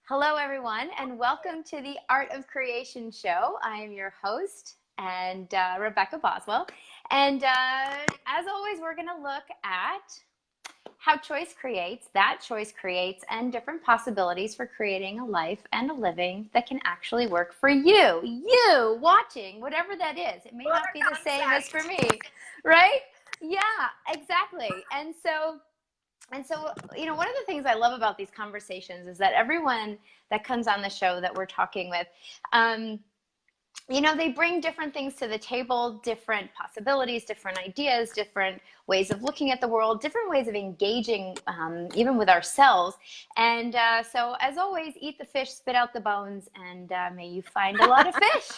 Hello, everyone, and welcome to the Art of Creation show. I am your host, and Rebecca Boswell. And as always, we're going to look at how choice creates, and different possibilities for creating a life and a living that can actually work for you. You watching, whatever that is. It may not be the same as for me, right? Yeah, exactly. And so, one of the things I love about these conversations is that everyone that comes on the show that we're talking with, they bring different things to the table, different possibilities, different ideas, different ways of looking at the world, different ways of engaging even with ourselves. And so as always, eat the fish, spit out the bones, and may you find a lot of fish.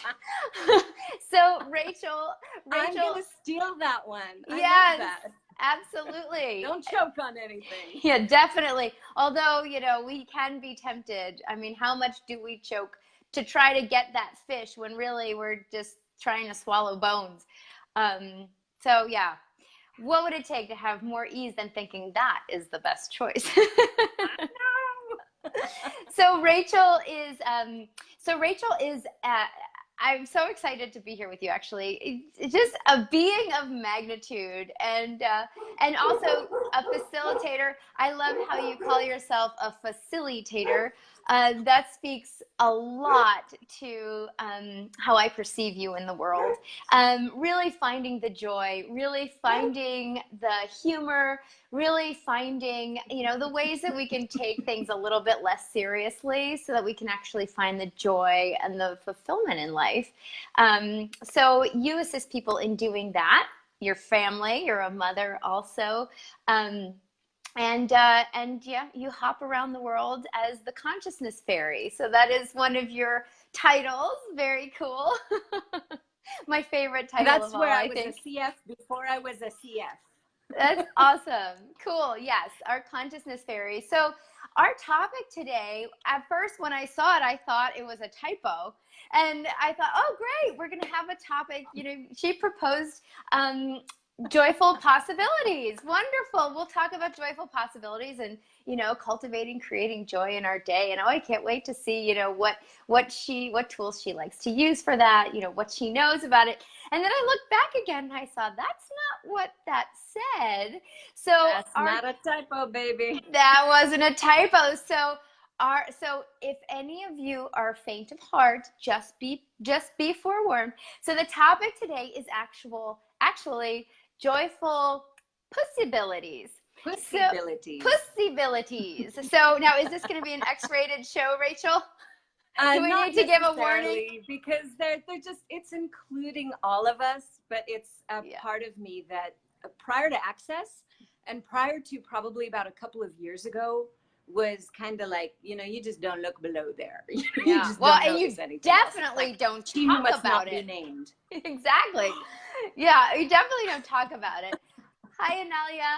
So Rachel. I'm going to steal that one. Yes. I love that. Absolutely. Don't choke on anything. Yeah, definitely. Although, we can be tempted. I mean, how much do we choke to try to get that fish when really we're just trying to swallow bones? So yeah, what would it take to have more ease than thinking that is the best choice? So Rachel is, I'm so excited to be here with you, actually. It's just a being of magnitude and also a facilitator. I love how you call yourself a facilitator. That speaks a lot to how I perceive you in the world. Really finding the joy, really finding the humor, really finding, the ways that we can take things a little bit less seriously so that we can actually find the joy and the fulfillment in life. So you assist people in doing that. Your family, you're a mother also. And yeah, you hop around the world as the consciousness fairy. So that is one of your titles. Very cool. My favorite title That's of all, where I was think. a CF before I was a CF. That's awesome. Cool. Yes, our consciousness fairy. So our topic today, at first when I saw it, I thought it was a typo. And I thought, oh, great, we're going to have a topic. She proposed joyful possibilities. Wonderful. We'll talk about joyful possibilities and, cultivating, creating joy in our day. And I can't wait to see, what tools she likes to use for that, what she knows about it. And then I looked back again and I saw that's not what that said. So that's not a typo, baby. That wasn't a typo. So if any of you are faint of heart, just be forewarned. So the topic today is actually joyful Pussybilities. Pussybilities. Pussybilities. So now, is this going to be an X-rated show, Rachel? Do we need to give a warning? Because they're just, it's including all of us, but it's a part of me that prior to Access and prior to probably about a couple of years ago was kind of like, you just don't look below there. You just don't you definitely don't talk about it. Be named. Exactly. Yeah, you definitely don't talk about it. Hi, Analia.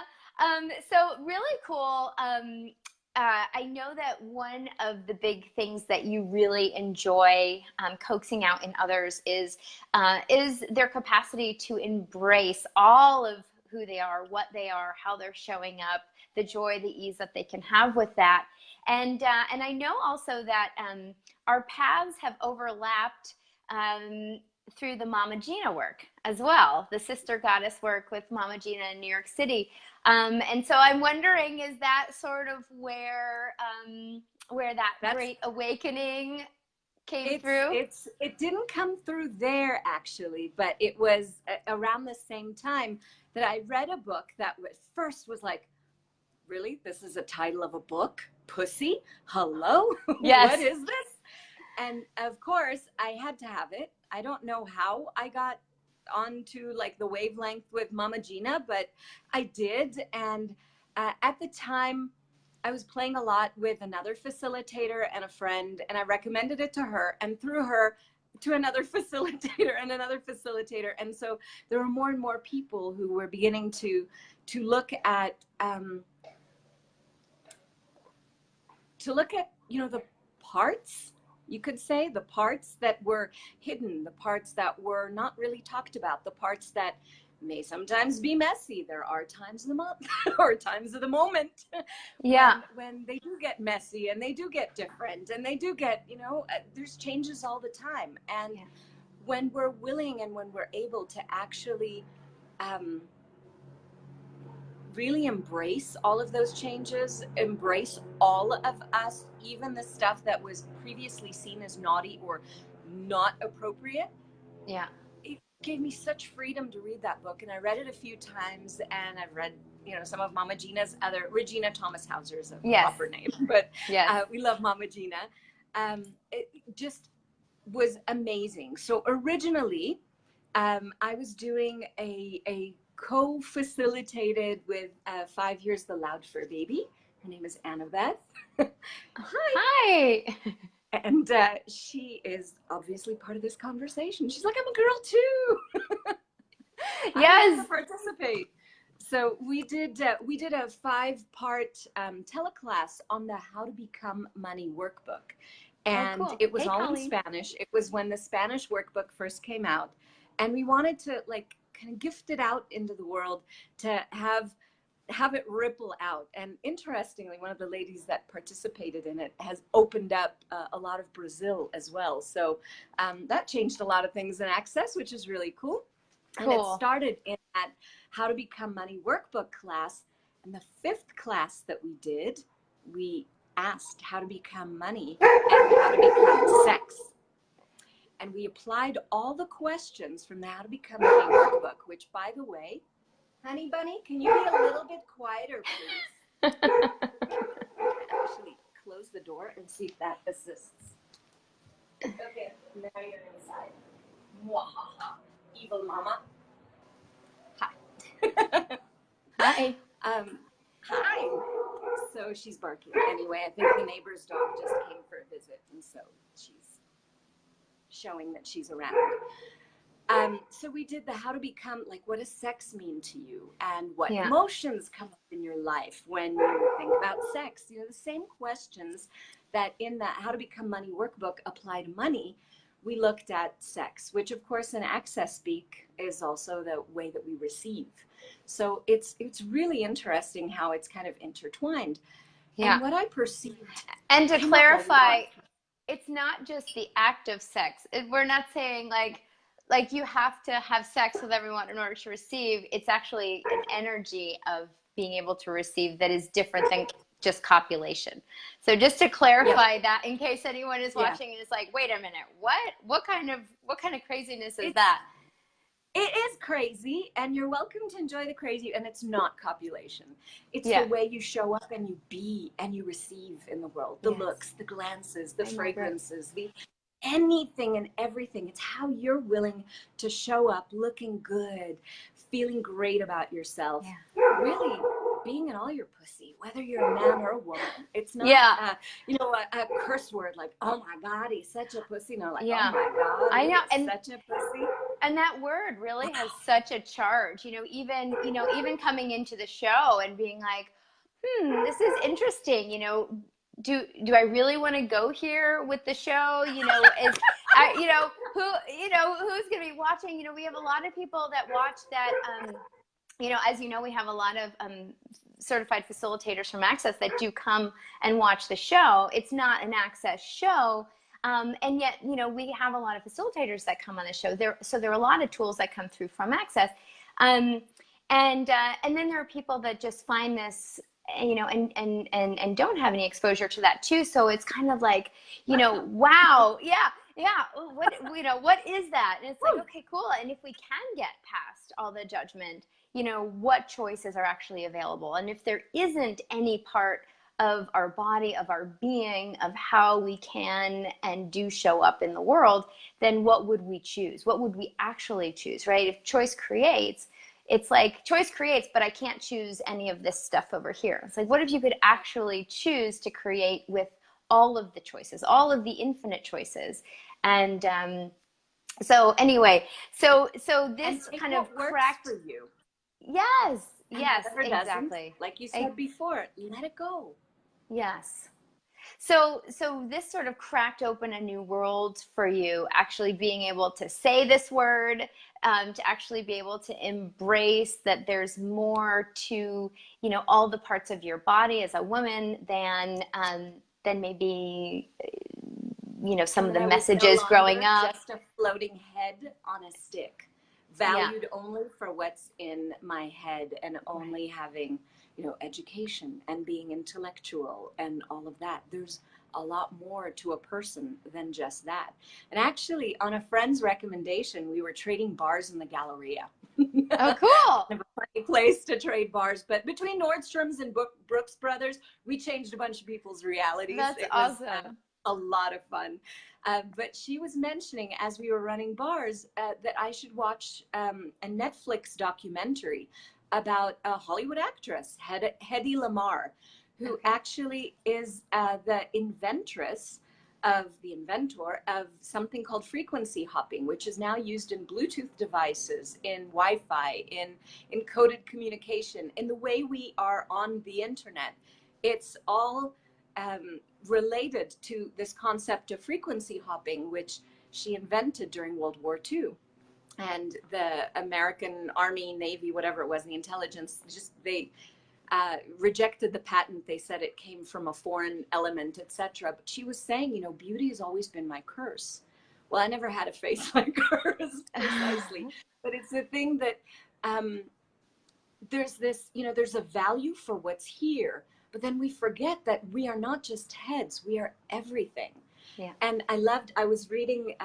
So really cool. I know that one of the big things that you really enjoy coaxing out in others is their capacity to embrace all of who they are, what they are, how they're showing up, the joy, the ease that they can have with that. And I know also that our paths have overlapped through the Mama Gina work as well, the sister goddess work with Mama Gina in New York City. And so I'm wondering, is that sort of where that great awakening came through? It didn't come through there, actually, but it was around the same time that I read a book that at first was like, really? This is a title of a book? Pussy? Hello? Yes. What is this? And of course, I had to have it. I don't know how I got onto like the wavelength with Mama Gina, but I did. And at the time, I was playing a lot with another facilitator and a friend, and I recommended it to her, and through her to another facilitator and another facilitator. And so there were more and more people who were beginning to look at the parts, you could say, the parts that were hidden, the parts that were not really talked about, the parts that may sometimes be messy. There are times of the month or times of the moment Yeah. when they do get messy and they do get different and they do get, there's changes all the time. And when we're willing and when we're able to actually really embrace all of those changes, embrace all of us, even the stuff that was previously seen as naughty or not appropriate. Yeah. It gave me such freedom to read that book. And I read it a few times, and I've read, some of Mama Gina's other, Regina Thomas Hauser is a proper name, but we love Mama Gina. It just was amazing. So originally, I was doing a co-facilitated with 5 years the Loud Fur Baby. Her name is Annabeth. Hi. And she is obviously part of this conversation. She's like, I'm a girl too. Yes. I want to participate. So we did a 5-part teleclass on the How to Become Money workbook. And it was all in Spanish. It was when the Spanish workbook first came out. And we wanted to kind of gift it out into the world to have it ripple out. And interestingly, one of the ladies that participated in it has opened up a lot of Brazil as well. So that changed a lot of things in Access, which is really cool. And it started in that How to Become Money workbook class. And the 5th class that we did, we asked how to become money and how to become sex. And we applied all the questions from the How to Become Money workbook, which, by the way, Honey Bunny, can you be a little bit quieter, please? Actually, close the door and see if that assists. Okay, now you're inside. Mwahaha. Evil mama. Hi. Hi. Hi. So she's barking. Anyway, I think the neighbor's dog just came for a visit, and so she's showing that she's around. So we did the How to Become, what does sex mean to you? And what emotions come up in your life when you think about sex? The same questions that in the How to Become Money workbook apply to money. We looked at sex, which of course in Access speak is also the way that we receive. So it's really interesting how it's kind of intertwined. Yeah. And what I perceived. And to clarify, it's not just the act of sex. We're not saying like you have to have sex with everyone in order to receive. It's actually an energy of being able to receive that is different than just copulation. So just to clarify that, in case anyone is watching and is like, wait a minute, what kind of craziness is that? It is crazy, and you're welcome to enjoy the crazy, and it's not copulation. It's the way you show up and you be and you receive in the world. The looks, the glances, the fragrances, anything and everything. It's how you're willing to show up looking good, feeling great about yourself, really being in all your pussy, whether you're a man or a woman. It's not, a curse word like, oh my God, he's such a pussy. No, like, oh my God, I know, and such a pussy. And that word really has such a charge, even coming into the show and being like, this is interesting, do I really want to go here with the show? Who's going to be watching? We have a lot of people that watch that, as you know, we have a lot of certified facilitators from Access that do come and watch the show. It's not an Access show. And yet, we have a lot of facilitators that come on the show. So there are a lot of tools that come through from Access. And then there are people that just find this, and don't have any exposure to that too. So it's kind of like, wow, what is that? And it's like, okay, cool. And if we can get past all the judgment, what choices are actually available? And if there isn't any part of our body, of our being, of how we can and do show up in the world, then what would we choose? What would we actually choose, right? If choice creates, it's like choice creates, but I can't choose any of this stuff over here. It's like, what if you could actually choose to create with all of the choices, all of the infinite choices? And so anyway, so this kind of cracked for you. Yes, yes, exactly. Like you said before, let it go. Yes. So this sort of cracked open a new world for you, actually being able to say this word, to actually be able to embrace that there's more to, you know, all the parts of your body as a woman than maybe, you know, some And of that the I was no messages growing longer up. just a floating head on a stick, Yeah. valued only for what's in my head, and only having, you know, education and being intellectual and all of that. There's a lot more to a person than just that. And actually, on a friend's recommendation, we were trading bars in the Galleria. Oh, cool. Kind of a funny place to trade bars, but between Nordstrom's and Brooks Brothers, we changed a bunch of people's realities. That's It was awesome. a lot of fun. But she was mentioning as we were running bars that I should watch a Netflix documentary about a Hollywood actress, Hedy Lamarr, who actually is the inventor of something called frequency hopping, which is now used in Bluetooth devices, in Wi-Fi, in encoded communication, in the way we are on the internet. It's all related to this concept of frequency hopping, which she invented during World War II. And the American Army, Navy, whatever it was, the intelligence, they rejected the patent. They said it came from a foreign element, etc. But she was saying, you know, beauty has always been my curse. Well, I never had a face like hers, precisely. But it's the thing that there's this, you know, there's a value for what's here. But then we forget that we are not just heads, we are everything. Yeah. And I was reading,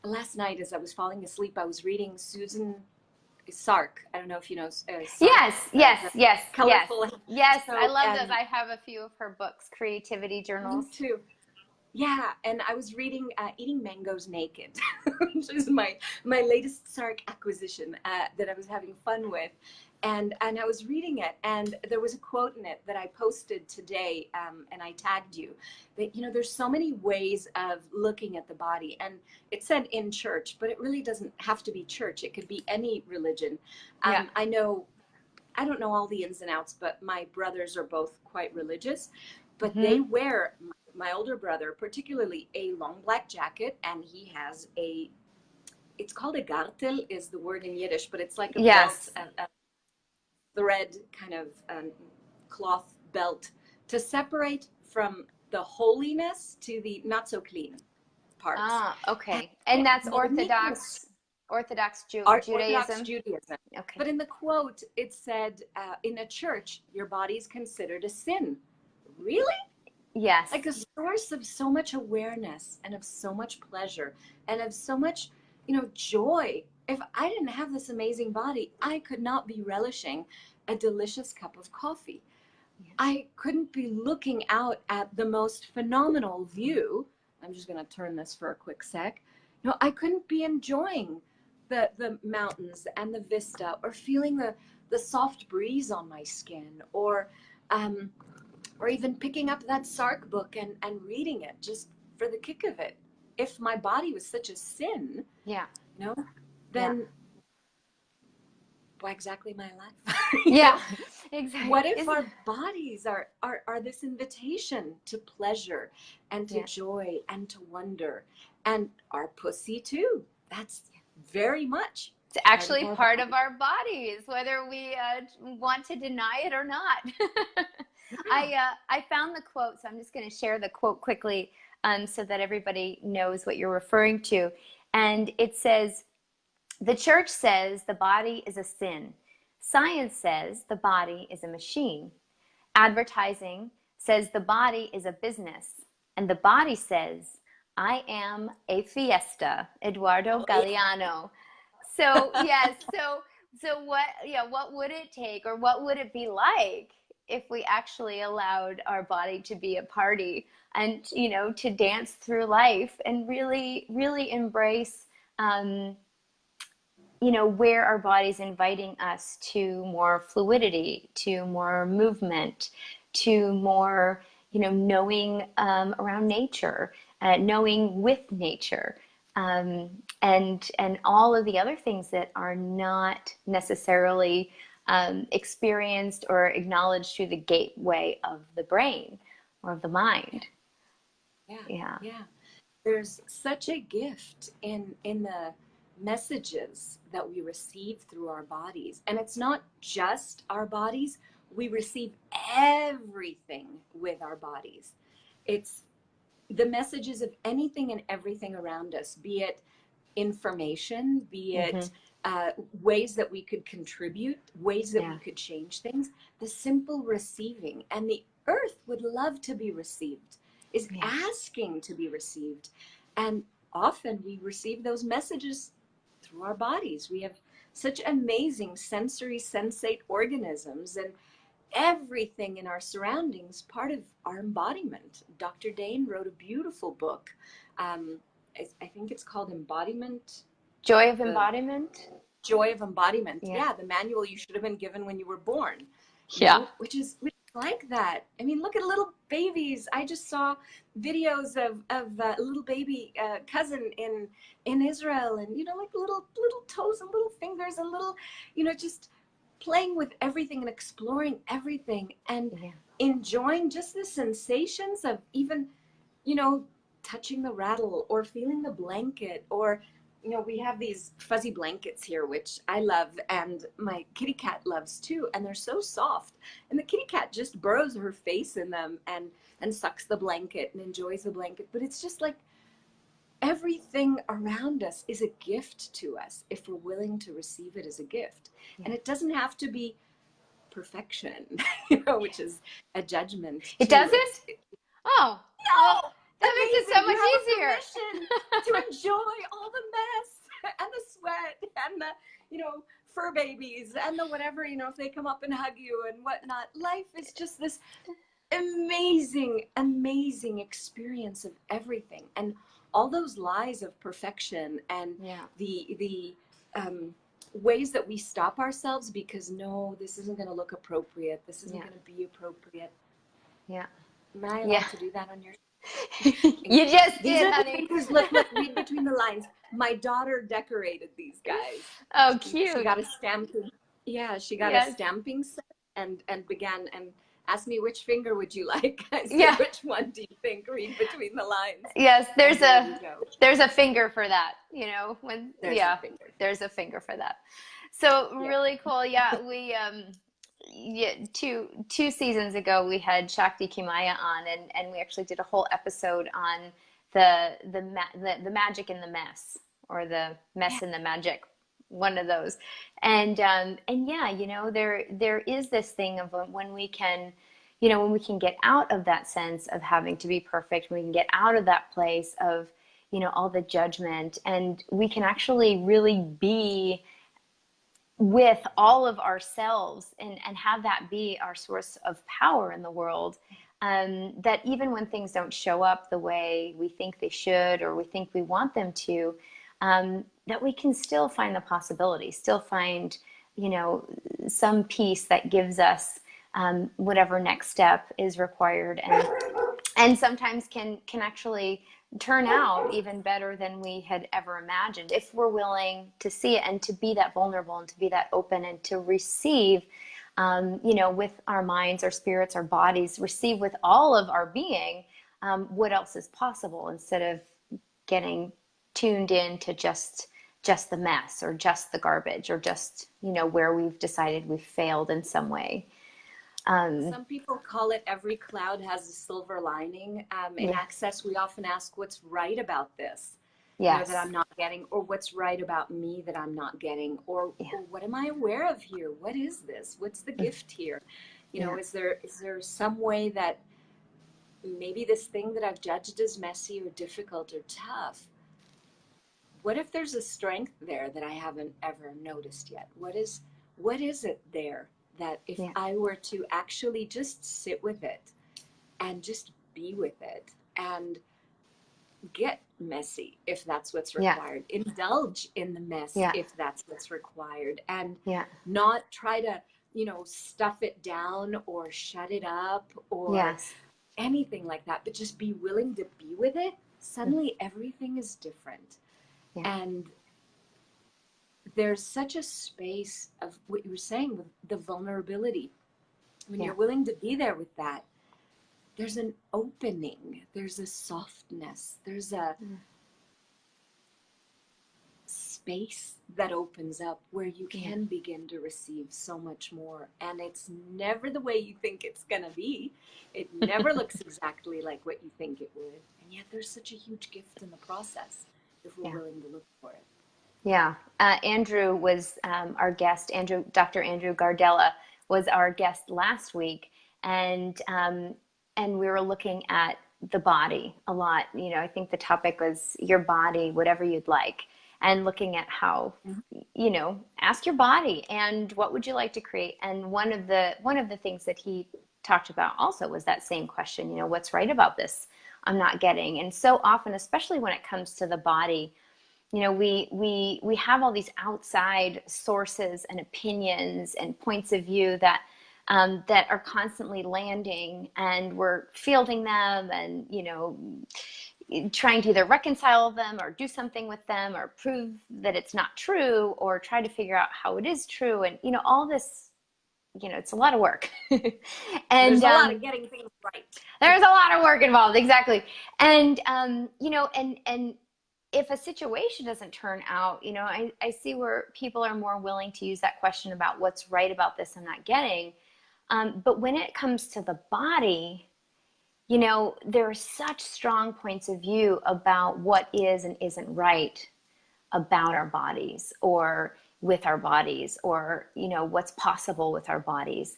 last night as I was falling asleep, I was reading Susan Sark. I don't know if you know Sark. Yes. Colorful. Yes, So, I love those. I have a few of her books, creativity Me journals. too. Yeah, and I was reading Eating Mangoes Naked, which is my latest Sark acquisition that I was having fun with. And I was reading it, and there was a quote in it that I posted today, and I tagged you, that, you know, there's so many ways of looking at the body. And it said in church, but it really doesn't have to be church. It could be any religion. Yeah. I don't know all the ins and outs, but my brothers are both quite religious. But they wear, my older brother particularly, a long black jacket, and he has it's called a gartel is the word in Yiddish, but it's like a Yes. belt, a thread kind of cloth belt to separate from the holiness to the not so clean parts. Ah, okay. And that's Orthodox Judaism? Orthodox Judaism. Okay. But in the quote, it said, in a church, your body is considered a sin. Really? Yes. Like a source of so much awareness and of so much pleasure and of so much, you know, joy. If I didn't have this amazing body, I could not be relishing a delicious cup of coffee. Yes. I couldn't be looking out at the most phenomenal view. I'm just going to turn this for a quick sec. You know, I couldn't be enjoying the mountains and the vista, or feeling the soft breeze on my skin, or even picking up that Sark book and reading it just for the kick of it. If my body was such a sin, yeah, you know, then why exactly my life? Yeah, exactly. What if our bodies are this invitation to pleasure and to joy and to wonder, and our pussy too? That's very much. It's actually part of our bodies, whether we want to deny it or not. I found the quote, so I'm just going to share the quote quickly so that everybody knows what you're referring to. And it says, "The church says the body is a sin. Science says the body is a machine. Advertising says the body is a business. And the body says, I am a fiesta." Eduardo Galeano. So yes, so what would it take, or what would it be like if we actually allowed our body to be a party, and, you know, to dance through life and really, really embrace, you know, where our body's inviting us to more fluidity, to more movement, to more, you know, knowing around nature, knowing with nature. And all of the other things that are not necessarily experienced or acknowledged through the gateway of the brain. or of the mind. Yeah. Yeah. Yeah. There's such a gift in the messages that we receive through our bodies. And it's not just our bodies. We receive everything with our bodies. It's the messages of anything and everything around us, be it information, be Mm-hmm. it ways that we could contribute, ways that we Yeah. could change things, the simple receiving. And the earth would love to be received, is Yeah. asking to be received. And often we receive those messages through our bodies. We have such amazing sensory sensate organisms, and everything in our surroundings part of our embodiment. Dr. Dane wrote a beautiful book. um, I think it's called Embodiment, Joy of the embodiment. Joy of Embodiment. Yeah. Yeah, the manual you should have been given when you were born. Yeah. Which is like that. I mean, look at little babies. I just saw videos of a little baby cousin in Israel, and like little toes and little fingers and little, just playing with everything and exploring everything and Yeah. enjoying just the sensations of even, you know, touching the rattle or feeling the blanket, or we have these fuzzy blankets here, which I love, and my kitty cat loves too, and they're so soft. And the kitty cat just burrows her face in them and sucks the blanket and enjoys the blanket. But it's just like everything around us is a gift to us if we're willing to receive it as a gift. Yeah. And it doesn't have to be perfection, which is a judgment It too. doesn't? Oh, well, No! that makes it so Amazing. You much have easier. permission to enjoy all the mess and the sweat and the, fur babies and the whatever, if they come up and hug you and whatnot. Life is just this amazing, amazing experience of everything. And all those lies of perfection and Yeah. the ways that we stop ourselves because, no, this isn't going to look appropriate. This isn't going to be appropriate. Yeah. Am I allowed Yeah. to do that on your? You just These did, are the honey. fingers. Look, read between the lines. My daughter decorated these guys. Oh, She cute. got a stamping. Yeah, she got a Yes. stamping set and began and asked me, which finger would you like? I said, Yeah. which one do you think? Read between the lines. Yes, And there we go. there's a finger for that, when There's a finger. there's a finger for that. So Yeah. really cool. Yeah, we two seasons ago we had Shakti Kimaya on, and we actually did a whole episode on the magic in the mess, or the mess in the magic, one of those. And yeah, there is this thing of when we can, when we can get out of that sense of having to be perfect, we can get out of that place of, all the judgment, and we can actually really be with all of ourselves and have that be our source of power in the world. That even when things don't show up the way we think they should, or we think we want them to, that we can still find the possibility, still find, some peace that gives us whatever next step is required, and sometimes can actually turn out even better than we had ever imagined if we're willing to see it and to be that vulnerable and to be that open and to receive, with our minds, our spirits, our bodies, receive with all of our being what else is possible, instead of getting tuned in to just the mess, or just the garbage, or just, where we've decided we've failed in some way. Some people call it every cloud has a silver lining. In Access, we often ask, what's right about this? Yes. That I'm not getting, or what's right about me that I'm not getting, or what am I aware of here? What is this? What's the gift here? Is there some way that maybe this thing that I've judged as messy or difficult or tough, what if there's a strength there that I haven't ever noticed yet? What is it there that if I were to actually just sit with it and just be with it and get messy if that's what's required, indulge in the mess if that's what's required, and not try to, stuff it down or shut it up or anything like that, but just be willing to be with it, suddenly everything is different. And there's such a space of what you were saying with the vulnerability. When you're willing to be there with that, there's an opening, there's a softness, there's a space that opens up where you can begin to receive so much more. And it's never the way you think it's gonna be. It never looks exactly like what you think it would. And yet there's such a huge gift in the process if we're willing to look for it. Yeah. Andrew was our guest. Dr. Andrew Gardella was our guest last week, and we were looking at the body a lot. You know, I think the topic was your body, whatever you'd like, and looking at how, you know, ask your body and what would you like to create. And one of the things that he talked about also was that same question. You know, what's right about this I'm not getting? And so often, especially when it comes to the body, you know, we have all these outside sources and opinions and points of view that that are constantly landing, and we're fielding them, and you know, trying to either reconcile them or do something with them or prove that it's not true or try to figure out how it is true, and you know, all this, you know, it's a lot of work. And there's a lot of getting things right. There's a lot of work involved, exactly. And you know, and if a situation doesn't turn out, you know, I see where people are more willing to use that question about what's right about this I'm not getting. But when it comes to the body, you know, there are such strong points of view about what is and isn't right about our bodies or with our bodies, or, you know, what's possible with our bodies.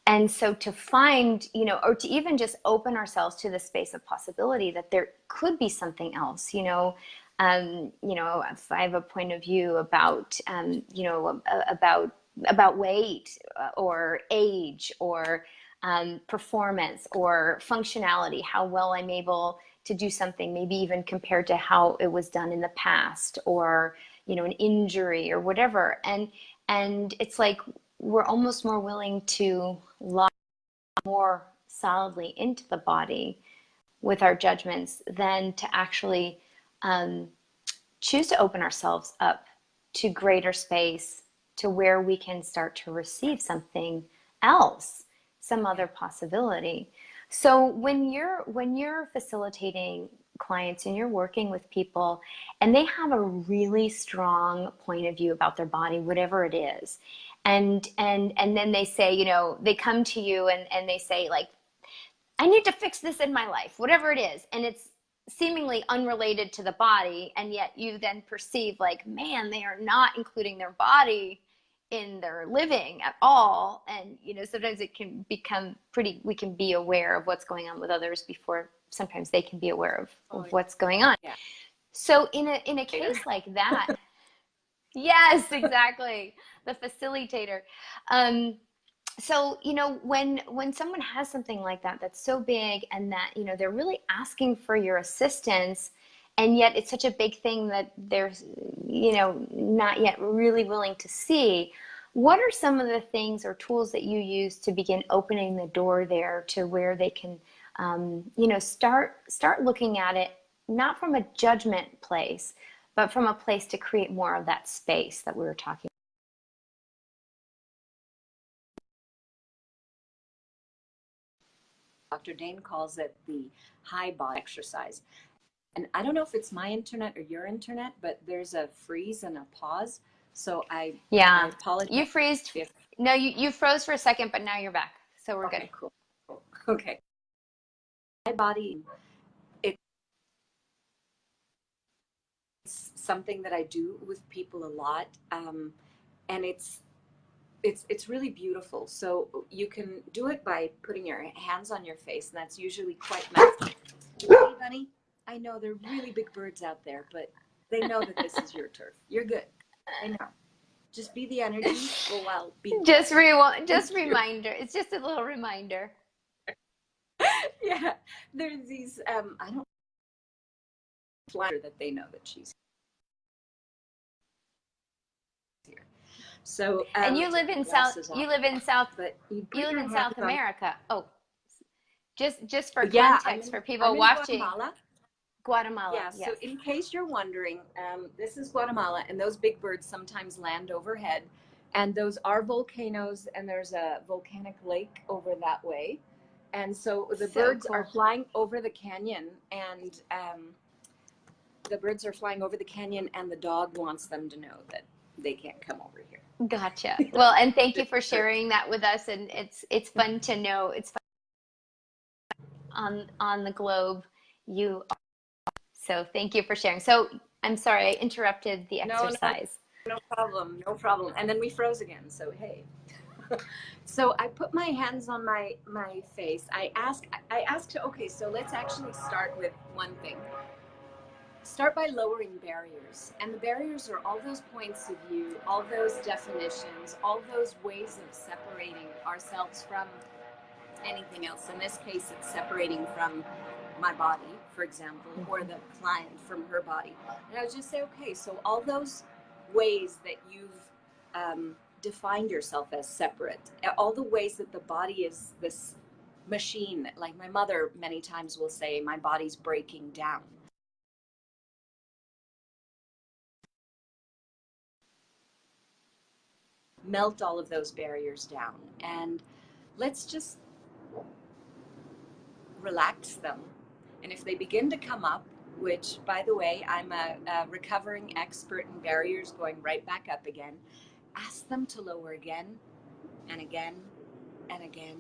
And so to find, you know, or to even just open ourselves to the space of possibility that there could be something else, you know, if I have a point of view about, you know, about weight or age or performance or functionality, how well I'm able to do something, maybe even compared to how it was done in the past, or, you know, an injury or whatever. And it's like we're almost more willing to lock more solidly into the body with our judgments than to actually choose to open ourselves up to greater space, to where we can start to receive something else, some other possibility. So when you're facilitating clients and you're working with people and they have a really strong point of view about their body, whatever it is, and then they say, you know, they come to you and they say, like, I need to fix this in my life, whatever it is, and it's seemingly unrelated to the body, and yet you then perceive, like, man, they are not including their body in their living at all. And you know, sometimes it can become pretty, we can be aware of what's going on with others before sometimes they can be aware of what's going on. Yeah. So in a case like that, yes, exactly, the facilitator. So, you know, when someone has something like that that's so big, and that, you know, they're really asking for your assistance, and yet it's such a big thing that they're, you know, not yet really willing to see, what are some of the things or tools that you use to begin opening the door there to where they can, you know, start looking at it not from a judgment place, but from a place to create more of that space that we were talking about? Dr. Dane calls it the high body exercise. And I don't know if it's my internet or your internet, but there's a freeze and a pause. So I apologize. You freezed. No, you froze for a second, but now you're back. So we're good. Cool. Okay. My body, it's something that I do with people a lot. And it's really beautiful. So you can do it by putting your hands on your face, and that's usually quite nice. Hey, bunny, I know there are really big birds out there, but they know that this is your turf. You're good. I know. Just be the energy. Well, be just reminder. It's just a little reminder. Yeah, there's these. I don't flatter that they know that she's here. So and you live in South. You live in South. But you live in South America. Oh, just for yeah, context for people watching. Guatemala. Yeah. Yes. So in case you're wondering, this is Guatemala, and those big birds sometimes land overhead, and those are volcanoes, and there's a volcanic lake over that way, And so the So birds cool. are flying over the canyon, and the birds are flying over the canyon, and the dog wants them to know that they can't come over here. Gotcha. Well, and thank you for sharing that with us. And it's fun to know. It's fun on the globe. You are. So thank you for sharing. So I'm sorry I interrupted the No, exercise. no problem, no problem. And then we froze again. So hey. So I put my hands on my face. I asked, okay, so let's actually start with one thing. Start by lowering barriers. And the barriers are all those points of view, all those definitions, all those ways of separating ourselves from anything else. In this case, it's separating from my body, for example, or the client from her body. And I would just say, okay, so all those ways that you've defined yourself as separate, all the ways that the body is this machine, like my mother many times will say, my body's breaking down. Melt all of those barriers down and let's just relax them. And if they begin to come up, which by the way, I'm a recovering expert in barriers going right back up again, ask them to lower again and again and again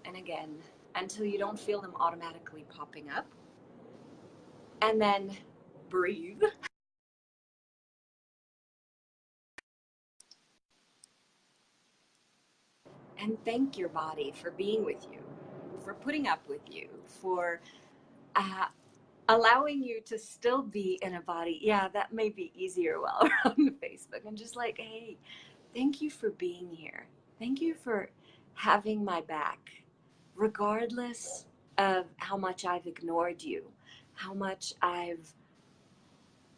and again until you don't feel them automatically popping up. And then breathe. And thank your body for being with you, for putting up with you, for allowing you to still be in a body. Yeah, that may be easier while we're on Facebook. I'm just like, hey, thank you for being here. Thank you for having my back, regardless of how much I've ignored you, how much I've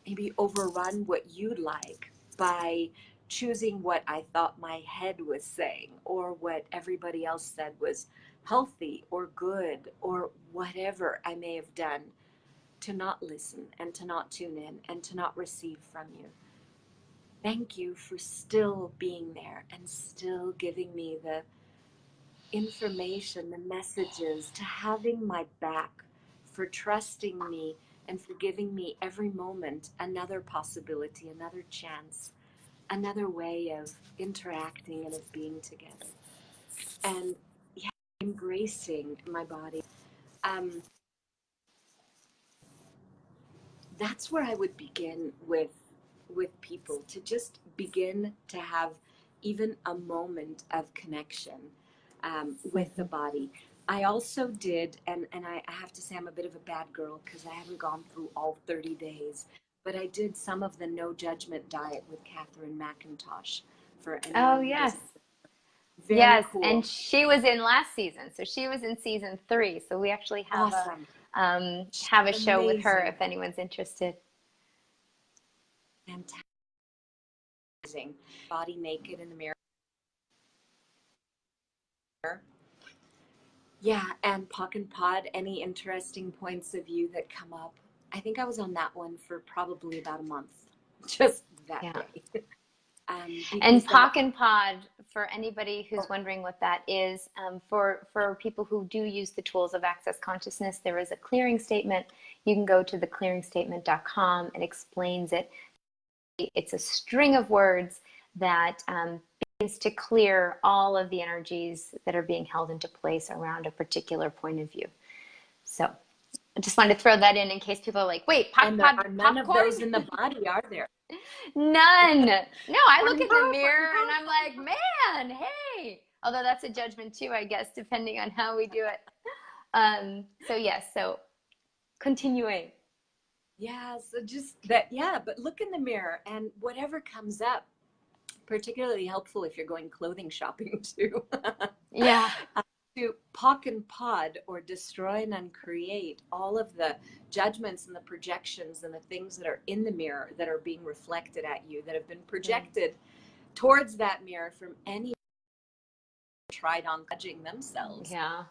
maybe overrun what you'd like by choosing what I thought my head was saying or what everybody else said was healthy or good or whatever I may have done to not listen and to not tune in and to not receive from you. Thank you for still being there and still giving me the information, the messages, to having my back, for trusting me and for giving me every moment another possibility, another chance, another way of interacting and of being together. And yeah, embracing my body. That's where I would begin with people, to just begin to have even a moment of connection with the body. I also did, and I have to say I'm a bit of a bad girl because I haven't gone through all 30 days, but I did some of the no judgment diet with Catherine McIntosh for anyone Oh, who yes. was very Yes, cool. and she was in last season, so she was in season 3. So we actually Awesome. have a show with her Amazing. if anyone's interested. Fantastic. Body naked in the mirror. Yeah, and Pock and Pod, any interesting points of view that come up? I think I was on that one for probably about a month, just that Yeah. day. And Because that, Pock and Pod, for anybody who's wondering what that is, for people who do use the tools of Access Consciousness, there is a clearing statement. You can go to theclearingstatement.com. It explains it. It's a string of words that begins to clear all of the energies that are being held into place around a particular point of view. So I just wanted to throw that in case people are like, wait, and there pod, are none of popcorn? those in the body, are there? None. No, I look in the Wonderful, mirror and I'm like, man, hey. Although that's a judgment too, I guess, depending on how we do it. So yes, so continuing. Yeah, so just that, yeah, but look in the mirror and whatever comes up, particularly helpful if you're going clothing shopping too. Yeah. To Pock and Pod, or destroy and uncreate all of the judgments and the projections and the things that are in the mirror that are being reflected at you, that have been projected towards that mirror from any tried on judging themselves. Yeah.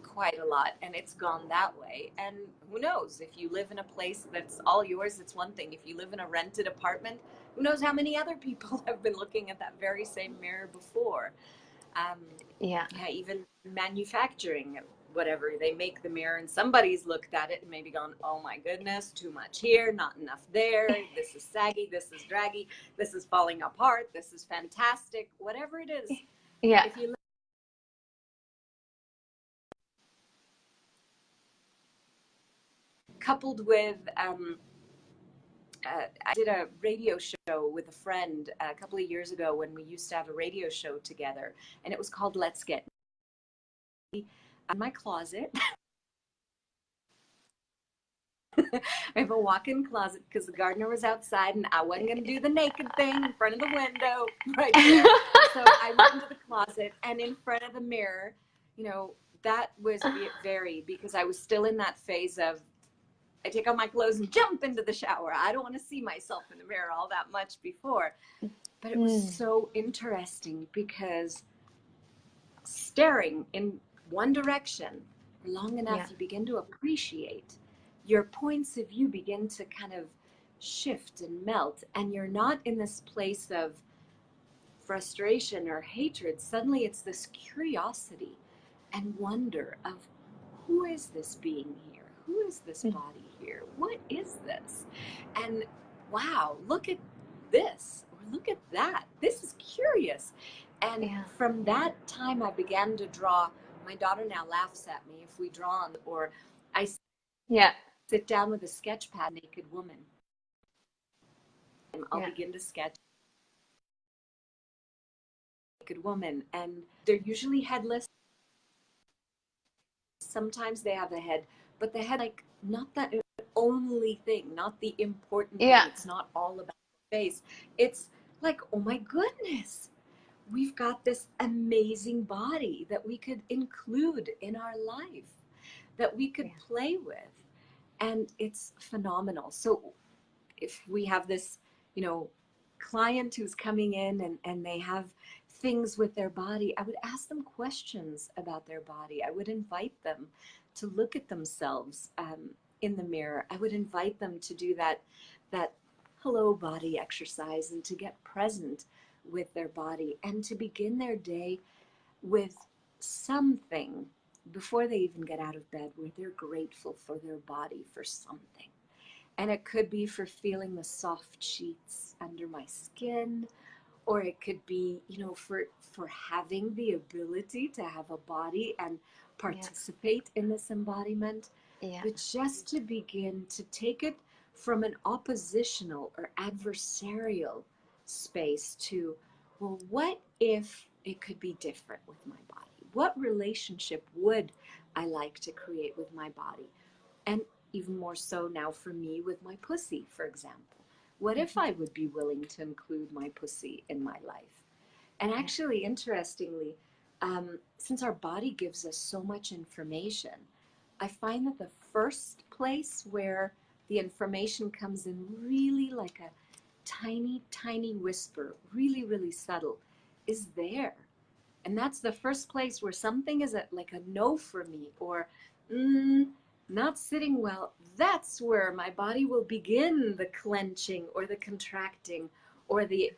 Quite a lot, and it's gone that way. And who knows, if you live in a place that's all yours, it's one thing. If you live in a rented apartment, who knows how many other people have been looking at that very same mirror before. Yeah. Yeah, even manufacturing, whatever, they make the mirror and somebody's looked at it and maybe gone, oh my goodness, too much here, not enough there, this is saggy, this is draggy, this is falling apart, this is fantastic, whatever it is. Yeah. If you coupled with I did a radio show with a friend a couple of years ago when we used to have a radio show together, and it was called Let's Get in my closet. I have a walk-in closet because the gardener was outside and I wasn't going to do the naked thing in front of the window right there. So I went into the closet, and in front of the mirror, you know, that was very, because I was still in that phase of, I take off my clothes and jump into the shower. I don't want to see myself in the mirror all that much before. But it was so interesting because staring in one direction long enough, you begin to appreciate. Your points of view begin to kind of shift and melt, and you're not in this place of frustration or hatred. Suddenly it's this curiosity and wonder of, who is this being here? Who is this body here? What is this? And wow, look at this, or look at that. This is curious. And from that time, I began to draw. My daughter now laughs at me if we draw on, or I sit down with a sketch pad, naked woman. And I'll begin to sketch naked woman, and they're usually headless. Sometimes they have a head, but the head, like, not the only thing, not the important thing. It's not all about the face. It's like, oh my goodness, we've got this amazing body that we could include in our life, that we could play with. And it's phenomenal. So if we have this, you know, client who's coming in and they have things with their body, I would ask them questions about their body. I would invite them to look at themselves in the mirror. I would invite them to do that hello body exercise, and to get present with their body, and to begin their day with something before they even get out of bed where they're grateful for their body for something. And it could be for feeling the soft sheets under my skin, or it could be, you know, for having the ability to have a body and participate in this embodiment. But just to begin to take it from an oppositional or adversarial space to, well, what if it could be different with my body? What relationship would I like to create with my body? And even more so now for me with my pussy, for example. What if I would be willing to include my pussy in my life? And actually, interestingly, since our body gives us so much information, I find that the first place where the information comes in really like a tiny, tiny whisper, really, really subtle, is there. And that's the first place where something is like a no for me, or not sitting well. That's where my body will begin the clenching or the contracting, or the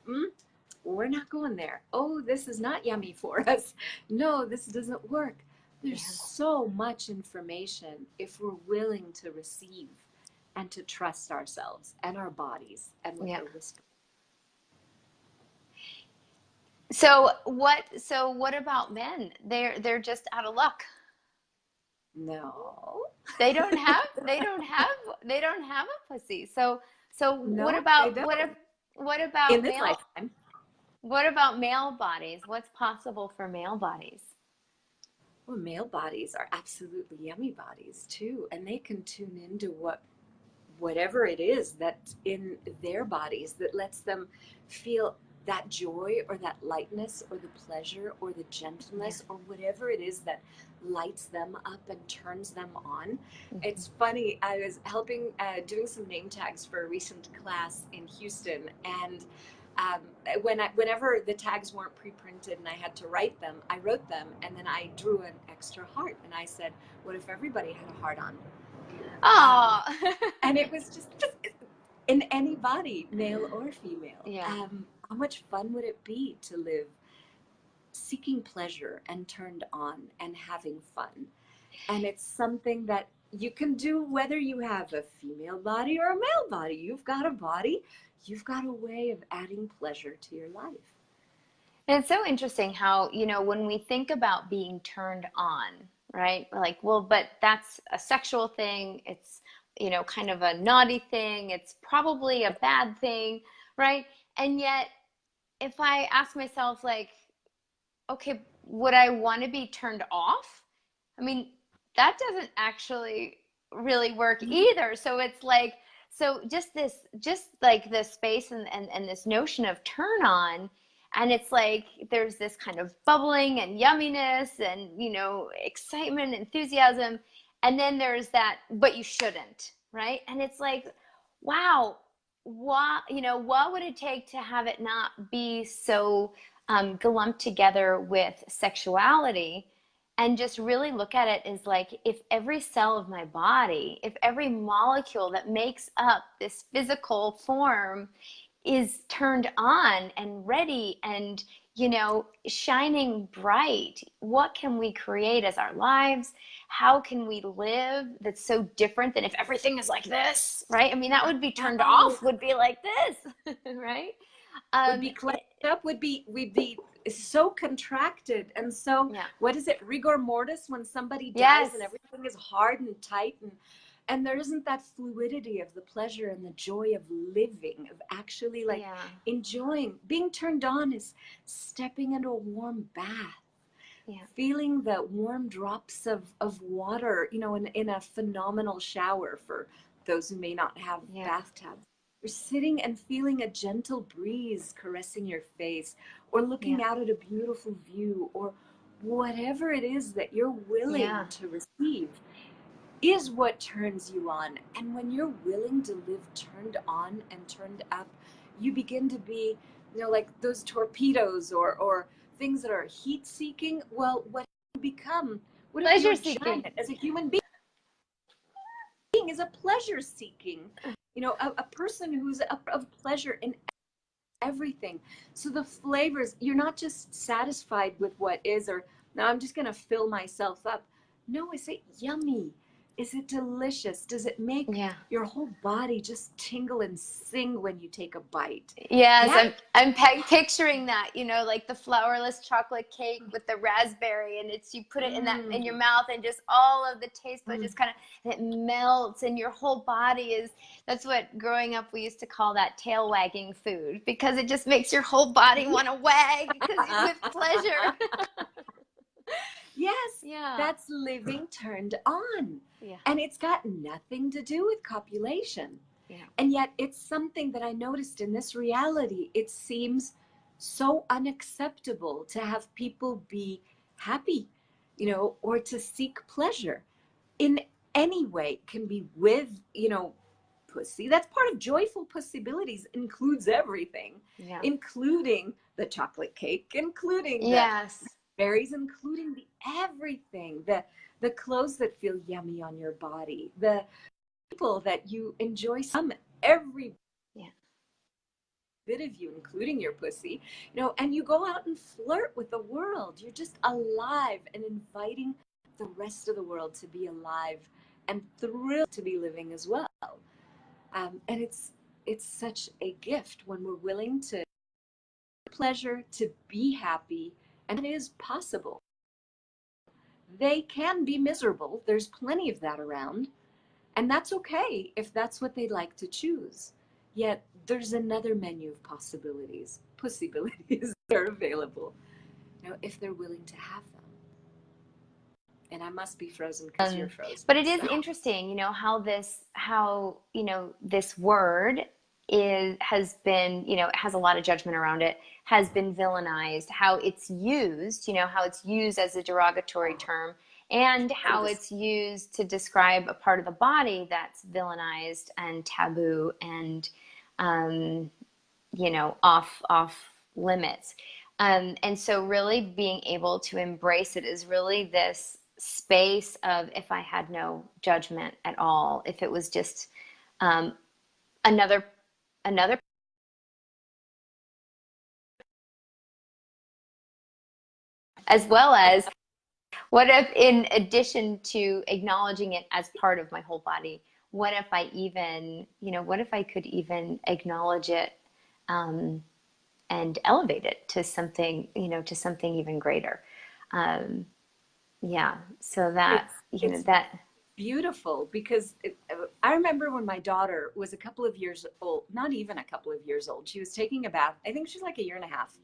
we're not going there. Oh, this is not yummy for us. No, this doesn't work. There's so much information if we're willing to receive and to trust ourselves and our bodies and what they're whispering. So what about men? They're just out of luck. No. They don't have a pussy. So No, what about in this male lifetime? what about male bodies? What's possible for male bodies? Well, male bodies are absolutely yummy bodies too, and they can tune into whatever it is that in their bodies that lets them feel that joy or that lightness or the pleasure or the gentleness or whatever it is that lights them up and turns them on. It's funny, I was helping doing some name tags for a recent class in Houston, and whenever the tags weren't pre-printed and I had to write them, I wrote them, and then I drew an extra heart, and I said, what if everybody had a heart on? Oh. And it was just in any body, male or female. Yeah. How much fun would it be to live seeking pleasure and turned on and having fun. And it's something that you can do whether you have a female body or a male body. You've got a body, you've got a way of adding pleasure to your life. And it's so interesting how, when we think about being turned on, right? Like, well, but that's a sexual thing. It's, kind of a naughty thing. It's probably a bad thing, right? And yet, if I ask myself, like, okay, would I want to be turned off? I mean, that doesn't actually really work either. So it's like, so just like this space and this notion of turn on, and it's like there's this kind of bubbling and yumminess and, excitement, enthusiasm. And then there's that, but you shouldn't, right? And it's like, wow, what would it take to have it not be so lumped together with sexuality, and just really look at it as like, if every cell of my body, if every molecule that makes up this physical form is turned on and ready and, shining bright, what can we create as our lives? How can we live that's so different than if everything is like this, right? I mean, that would be turned off, would be like this, right? Would be clenched up, we'd be so contracted, and so what is it, rigor mortis, when somebody dies and everything is hard and tight, and there isn't that fluidity of the pleasure and the joy of living, of actually like enjoying. Being turned on is stepping into a warm bath, feeling the warm drops of water, in a phenomenal shower for those who may not have bathtubs. You're sitting and feeling a gentle breeze caressing your face, or looking out at a beautiful view, or whatever it is that you're willing to receive is what turns you on. And when you're willing to live turned on and turned up, you begin to be, like those torpedoes or things that are heat seeking. Well, what you become, what if you're giant as a human being? Is a pleasure seeking, a person who's of pleasure in everything. So the flavors, you're not just satisfied with what is, or now I'm just going to fill myself up. No, is it yummy? Is it delicious? Does it make your whole body just tingle and sing when you take a bite? Yes, I'm picturing that, like the flourless chocolate cake with the raspberry, and you put it in your mouth, and just all of the taste buds just kind of, it melts, and your whole body is, that's what growing up we used to call that tail wagging food, because it just makes your whole body want to wag with pleasure. Yes, that's living turned on. And it's got nothing to do with copulation. And yet it's something that I noticed in this reality. It seems so unacceptable to have people be happy, or to seek pleasure in any way. It can be with, pussy. That's part of joyful Pussybilities, includes everything, including the chocolate cake, including the berries, including the everything, the clothes that feel yummy on your body, the people that you enjoy, every bit of you, including your pussy, and you go out and flirt with the world. You're just alive and inviting the rest of the world to be alive and thrilled to be living as well. And it's such a gift when we're willing to pleasure, to be happy, and it is possible. They can be miserable. There's plenty of that around. And that's okay if that's what they like to choose. Yet there's another menu of possibilities, Pussybilities, that are available, if they're willing to have them. And I must be frozen because you're frozen. But it is interesting, how this word has been, it has a lot of judgment around it, has been villainized, how it's used, how it's used as a derogatory term, and how it's used to describe a part of the body that's villainized and taboo and, off limits. And so really being able to embrace it is really this space of, if I had no judgment at all, if it was just another as well as what if, in addition to acknowledging it as part of my whole body, what if I even, what if I could even acknowledge it, um, and elevate it to something, to something even greater. Yeah. So that, It's that, beautiful because I remember when my daughter was a couple of years old, not even a couple of years old. She was taking a bath. I think she's like a year and a half.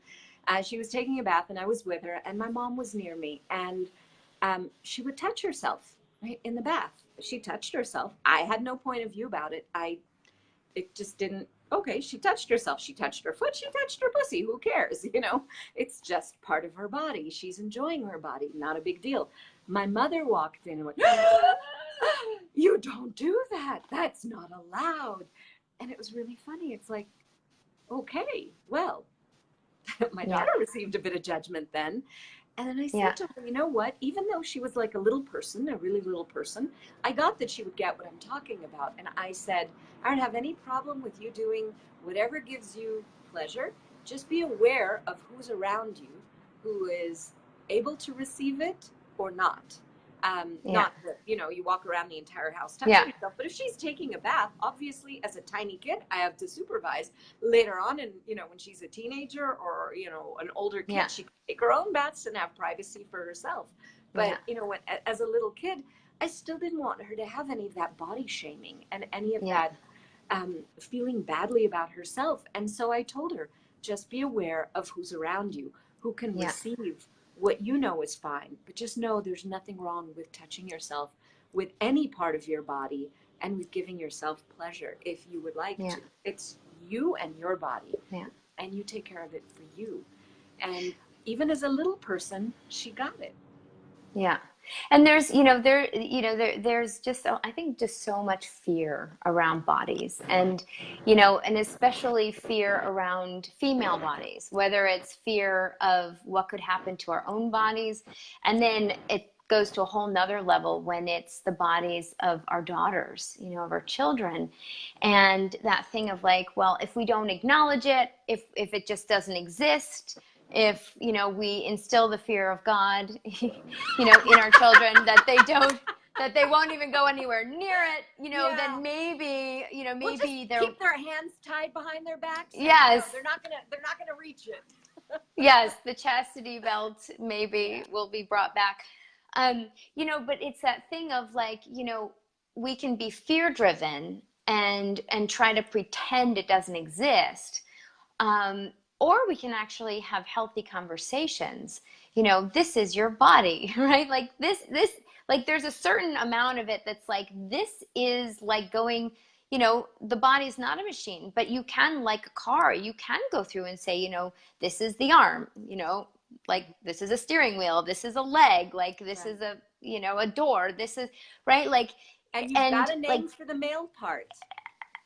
She was taking a bath, and I was with her, and my mom was near me, and she would touch herself right in the bath. She touched herself. I had no point of view about it. It just didn't. Okay, she touched herself. She touched her foot. She touched her pussy. Who cares? It's just part of her body. She's enjoying her body. Not a big deal. My mother walked in and went, "You don't do that. That's not allowed." And it was really funny. It's like, okay, well, my yeah, daughter received a bit of judgment then. And then I yeah, said to her, you know what? Even though she was like a little person, a really little person, I got that she would get what I'm talking about. And I said, I don't have any problem with you doing whatever gives you pleasure. Just be aware of who's around you, who is able to receive it or not. yeah, Not that, you walk around the entire house yeah, touching yourself, but if she's taking a bath, obviously as a tiny kid, I have to supervise. Later on, and when she's a teenager or an older yeah, kid, she can take her own baths and have privacy for herself. yeah, But as a little kid, I still didn't want her to have any of that body shaming and any of yeah, that feeling badly about herself. And so I told her, just be aware of who's around you, who can yeah, receive what you know is fine, but just know there's nothing wrong with touching yourself with any part of your body and with giving yourself pleasure if you would like yeah, to. It's you and your body, yeah. and you take care of it for you. And even as a little person, she got it. Yeah. And there's, there's just, I think just so much fear around bodies and, and especially fear around female bodies, whether it's fear of what could happen to our own bodies. And then it goes to a whole nother level when it's the bodies of our daughters, of our children. And that thing of like, well, if we don't acknowledge it, if it just doesn't exist, if we instill the fear of God in our children, that they won't even go anywhere near it, Yeah. then maybe We'll just maybe they're, keep their hands tied behind their backs, and yes, they're not gonna reach it. yes, the chastity belt maybe Yeah. will be brought back. But it's that thing of like, we can be fear driven and try to pretend it doesn't exist. Um, or we can actually have healthy conversations. This is your body, right? Like like there's a certain amount of it that's like, this is like going, the body's not a machine, but you can, like a car, you can go through and say, this is the arm, like this is a steering wheel, this is a leg, like this Right. is a door, this is, right? Like, And you've got and a like, name for the male part.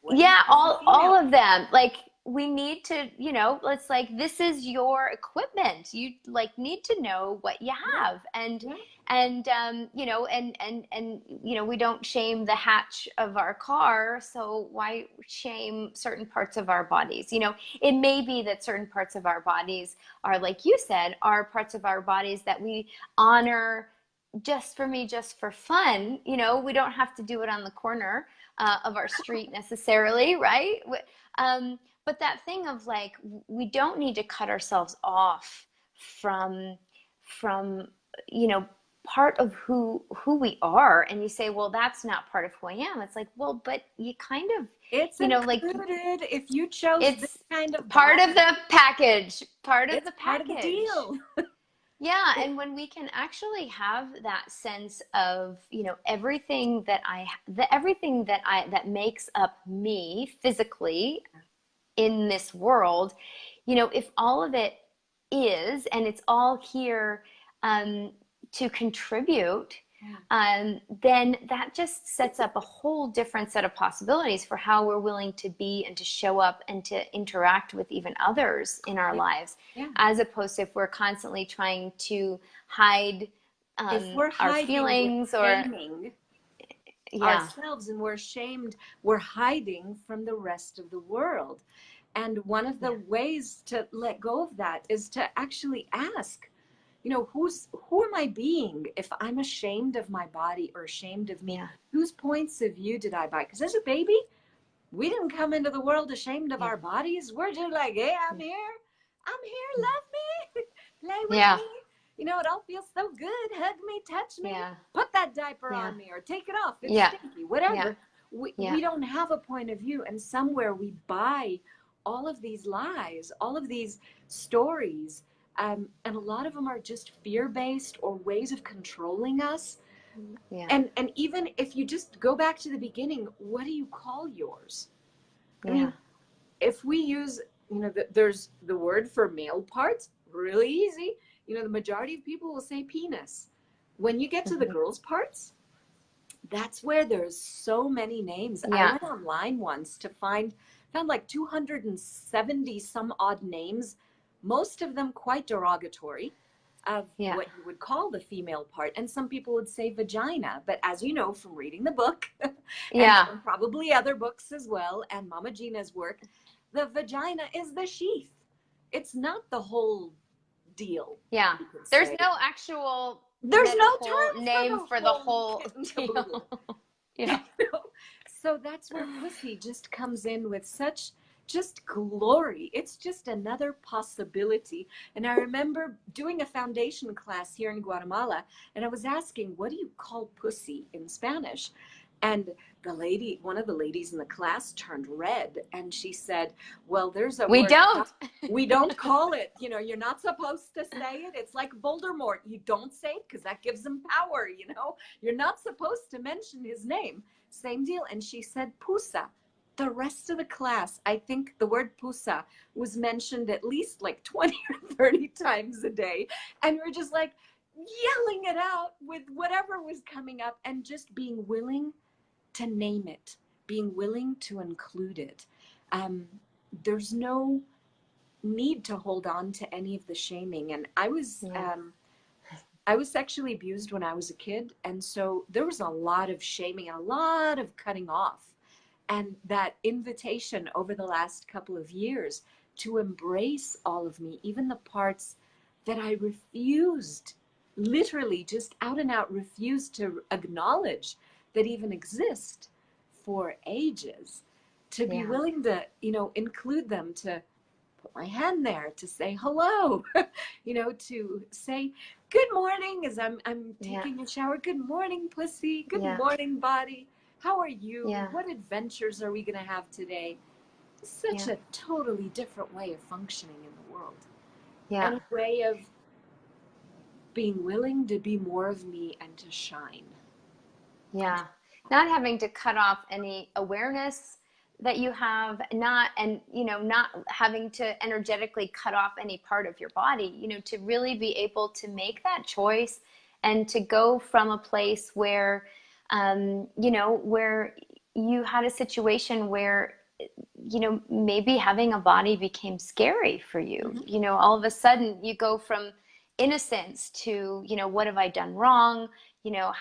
What do you yeah, call the all female? of them. Like we need to, it's like, this is your equipment. You like need to know what you Yeah. have. And Yeah. we don't shame the hatch of our car, so why shame certain parts of our bodies? It may be that certain parts of our bodies are, like you said, are parts of our bodies that we honor just for me, just for fun. We don't have to do it on the corner of our street necessarily, right? But that thing of like, we don't need to cut ourselves off from from you know part of who we are. And you say, well, that's not part of who I am. It's like, well, but you kind of, It's like, included if you chose this it's kind of part of body. the package, part of It's the part of the package. deal. Yeah, and when we can actually have that sense of, everything that makes up me physically in this world, if all of it is, and it's all here, to contribute, Yeah. then that just sets up a whole different set of possibilities for how we're willing to be and to show up and to interact with even others in our Yeah. lives, Yeah. as opposed to if we're constantly trying to hide If we're our hiding, we're feelings, or shaming yeah, ourselves, and we're shamed, we're hiding from the rest of the world. And one of the yeah, ways to let go of that is to actually ask, you know, who am I being if I'm ashamed of my body or ashamed of me? Yeah. Whose points of view did I buy? Because as a baby, we didn't come into the world ashamed of Yeah. our bodies. We're just like, hey, I'm here, love me, play with Yeah. me. You know, it all feels so good. Hug me, touch me, Yeah. put that diaper Yeah. on me, or take it off. It's Yeah. stinky, whatever. Yeah. We don't have a point of view, and somewhere we buy all of these lies, all of these stories, and a lot of them are just fear-based or ways of controlling us. Yeah. And even if you just go back to the beginning, what do you call yours? I Yeah. mean, if we use, you know, there's the word for male parts, really easy. You know, the majority of people will say penis. When you get to the girls' parts, that's where there's so many names. I Yeah. went online once to found like 270 some odd names, most of them quite derogatory of Yeah. what you would call the female part. And some people would say vagina. But as you know from reading the book, and Yeah. from probably other books as well, and Mama Gina's work, the vagina is the sheath. It's not the whole deal. Yeah. you could There's say. no actual There's no medical term name for the whole kit and deal. caboodle. Yeah. So that's where pussy just comes in with such just glory. It's just another possibility. And I remember doing a foundation class here in Guatemala, and I was asking, what do you call pussy in Spanish? And the lady, one of the ladies in the class turned red, and she said, well, there's a We word. don't. We don't call it. You know, you're not supposed to say it. It's like Voldemort. You don't say it because that gives him power, you know. You're not supposed to mention his name. Same deal. And she said pusa. The rest of the class, I think the word pusa was mentioned at least like 20 or 30 times a day. And we're just like yelling it out with whatever was coming up and just being willing to name it, being willing to include it. There's no need to hold on to any of the shaming. And I was sexually abused when I was a kid, and so there was a lot of shaming and a lot of cutting off. And that invitation over the last couple of years to embrace all of me, even the parts that I refused, literally just out and out refused to acknowledge that even exist for ages, to be willing to, you know, include them, to put my hand there, to say hello, you know, to say good morning as I'm taking a shower. Good morning, pussy. Good morning, body. How are you? What adventures are we going to have today? Such a totally different way of functioning in the world. And a way of being willing to be more of me and to shine. Yeah. Not having to cut off any awareness that you have, not having to energetically cut off any part of your body, you know, to really be able to make that choice and to go from a place where, you know, where you had a situation where, you know, maybe having a body became scary for you. You know, all of a sudden you go from innocence to, you know, what have I done wrong? You know,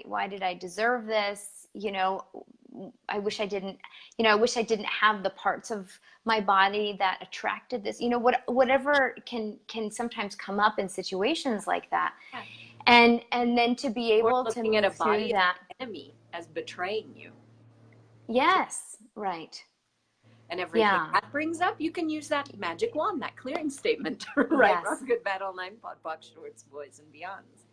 why did I deserve this? You know, I wish I didn't have the parts of my body that attracted this, you know, whatever can sometimes come up in situations like that. And then to be able to move at a body through that. Enemy as betraying you. Yes, right. And everything that brings up, you can use that magic wand, that clearing statement, right? Wrong, good, bad, all nine, pod, box, shorts, boys, and beyonds.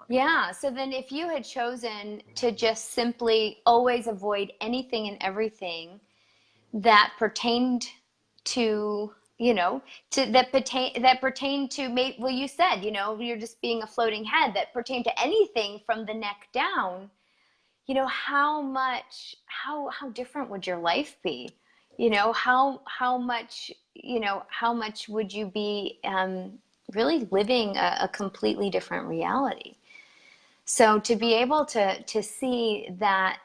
Yeah. So then if you had chosen to just simply always avoid anything and everything that pertained to, you know, that pertained to, well, you said, you know, you're just being a floating head, that pertained to anything from the neck down, you know, how different would your life be? You know, how much would you be really living a completely different reality? So to be able to see that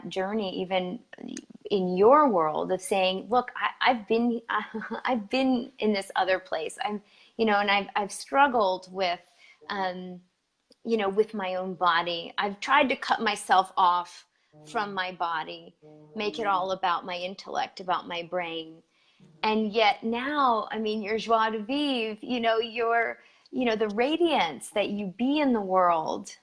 journey, even in your world, of saying, look, I've been in this other place. I'm, you know, and I've struggled with, you know, with my own body. I've tried to cut myself off from my body, make it all about my intellect, about my brain. And yet now, I mean, your joie de vivre, you know, the radiance that you be in the world,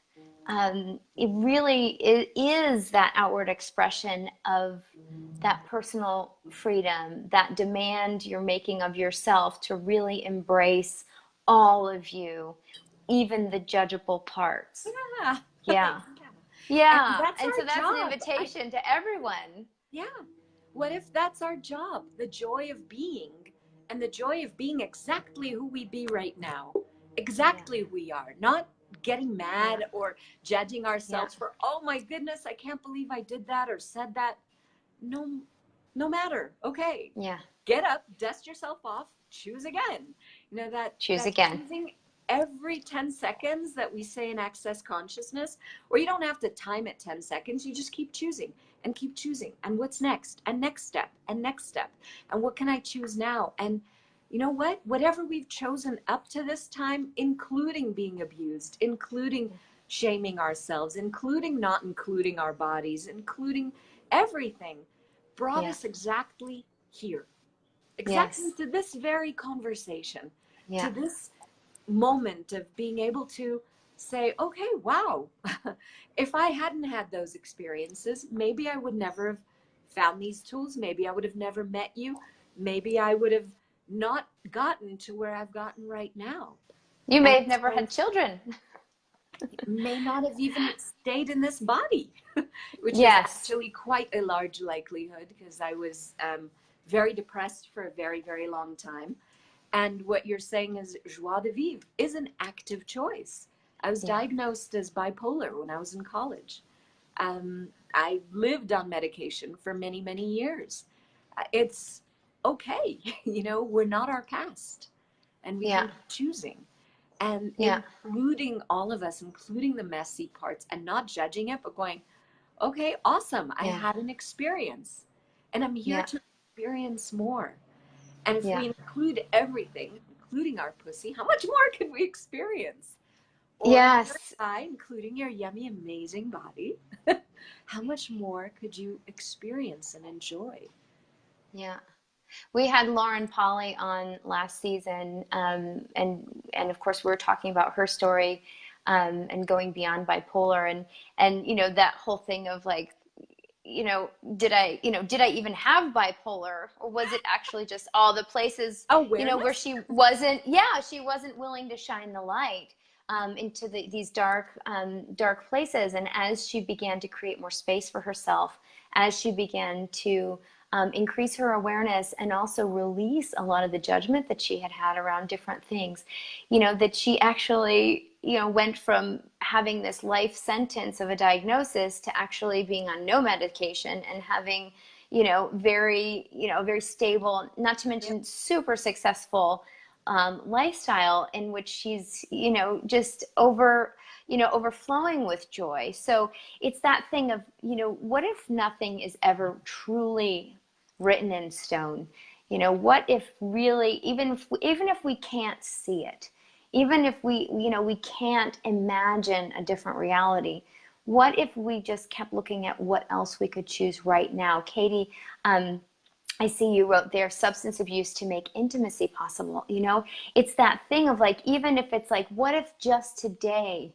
it really is that outward expression of that personal freedom, that demand you're making of yourself to really embrace all of you, even the judgeable parts. Yeah. Yeah. And Yeah. that's And so our that's an job. invitation to everyone. Yeah. What if that's our job? The joy of being, and the joy of being exactly who we be right now, exactly who we are, not getting mad or judging ourselves for, oh my goodness, I can't believe I did that or said that. No, no matter. Okay. Yeah. Get up, dust yourself off, choose again. That Choose that again. choosing every 10 seconds that we say in access consciousness, or you don't have to time it 10 seconds, you just keep choosing and keep choosing. And what's next? And next step and next step. And what can I choose now? And you know what? Whatever we've chosen up to this time, including being abused, including shaming ourselves, including not including our bodies, including everything, brought us exactly here, exactly to this very conversation, to this moment of being able to say, okay, wow, if I hadn't had those experiences, maybe I would never have found these tools. Maybe I would have never met you. Maybe I would have not gotten to where I've gotten right now. You And may have never so had children. may not have even stayed in this body, which is Yes. actually quite a large likelihood, because I was very depressed for a very, very long time. And what you're saying is joie de vivre is an active choice. I was diagnosed as bipolar when I was in college. I lived on medication for many, many years. It's okay. We're not our past, and we can keep choosing. And including all of us, including the messy parts, and not judging it, but going, okay, awesome. I had an experience, and I'm here to experience more. And if we include everything, including our pussy, how much more can we experience? Or your thigh, including your yummy, amazing body, how much more could you experience and enjoy? Yeah. We had Lauren Polly on last season, and of course we were talking about her story, and going beyond bipolar, and that whole thing of like, did I even have bipolar, or was it actually just all the places, where she wasn't willing to shine the light into these dark places. And as she began to create more space for herself, as she began to increase her awareness and also release a lot of the judgment that she had had around different things, that she actually, went from having this life sentence of a diagnosis to actually being on no medication and having, very stable, not to mention super successful lifestyle in which she's, just overflowing with joy. So it's that thing of, what if nothing is ever truly written in stone? What if really, even if we can't see it, even if we can't imagine a different reality, what if we just kept looking at what else we could choose right now? Katie, I see you wrote there, substance abuse to make intimacy possible. It's that thing of like, even if it's like, what if just today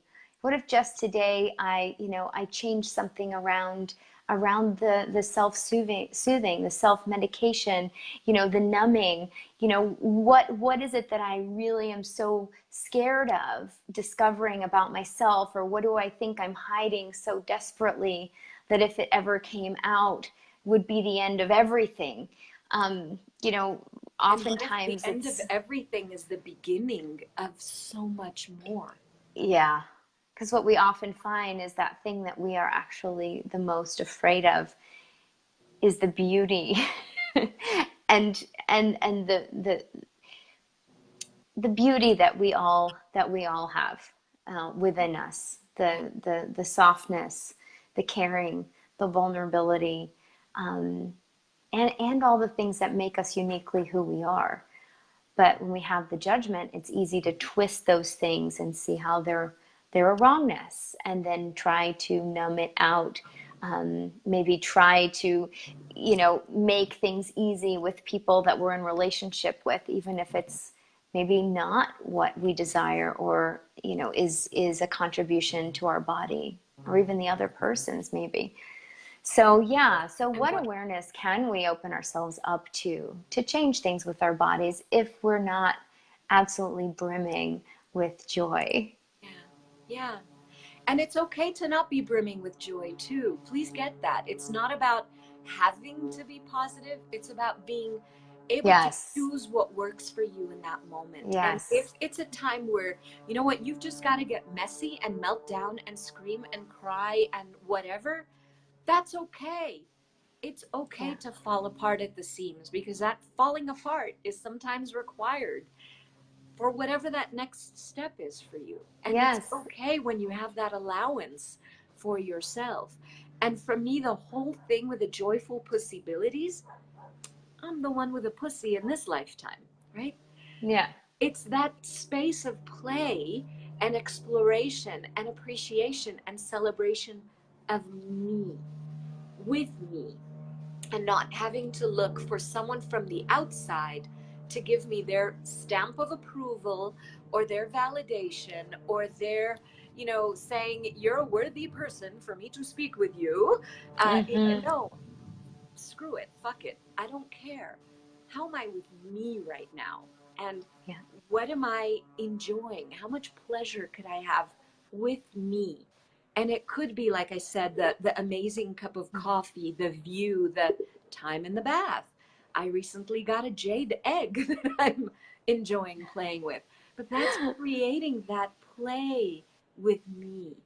I change something around the self-soothing, the self-medication, the numbing, what is it that I really am so scared of discovering about myself, or what do I think I'm hiding so desperately that if it ever came out would be the end of everything. Oftentimes the end of everything is the beginning of so much more. Yeah. Because what we often find is that thing that we are actually the most afraid of is the beauty and the beauty that we all have within us, the softness, the caring, the vulnerability, and all the things that make us uniquely who we are. But when we have the judgment, it's easy to twist those things and see how they're a wrongness, and then try to numb it out. Maybe try to, make things easy with people that we're in relationship with, even if it's maybe not what we desire, or is a contribution to our body, or even the other person's maybe. So yeah, so And what what awareness can we open ourselves up to change things with our bodies if we're not absolutely brimming with joy? Yeah, yeah. And it's okay to not be brimming with joy too. Please get that. It's not about having to be positive, it's about being able to Yes. choose what works for you in that moment. And Yes. if it's a time where, you know what, you've just got to get messy and melt down and scream and cry and whatever, that's okay. It's okay Yeah. to fall apart at the seams, because that falling apart is sometimes required for whatever that next step is for you. And it's Yes. okay when you have that allowance for yourself. And for me, the whole thing with the joyful Pussybilities, I'm the one with a pussy in this lifetime, right? Yeah. It's that space of play and exploration and appreciation and celebration of me, with me, and not having to look for someone from the outside to give me their stamp of approval or their validation or their, saying you're a worthy person for me to speak with you. Mm-hmm. No, screw it, fuck it, I don't care. How am I with me right now? And Yeah. what am I enjoying? How much pleasure could I have with me? And it could be, like I said, the amazing cup of coffee, the view, the time in the bath. I recently got a jade egg that I'm enjoying playing with. But that's creating that play with me,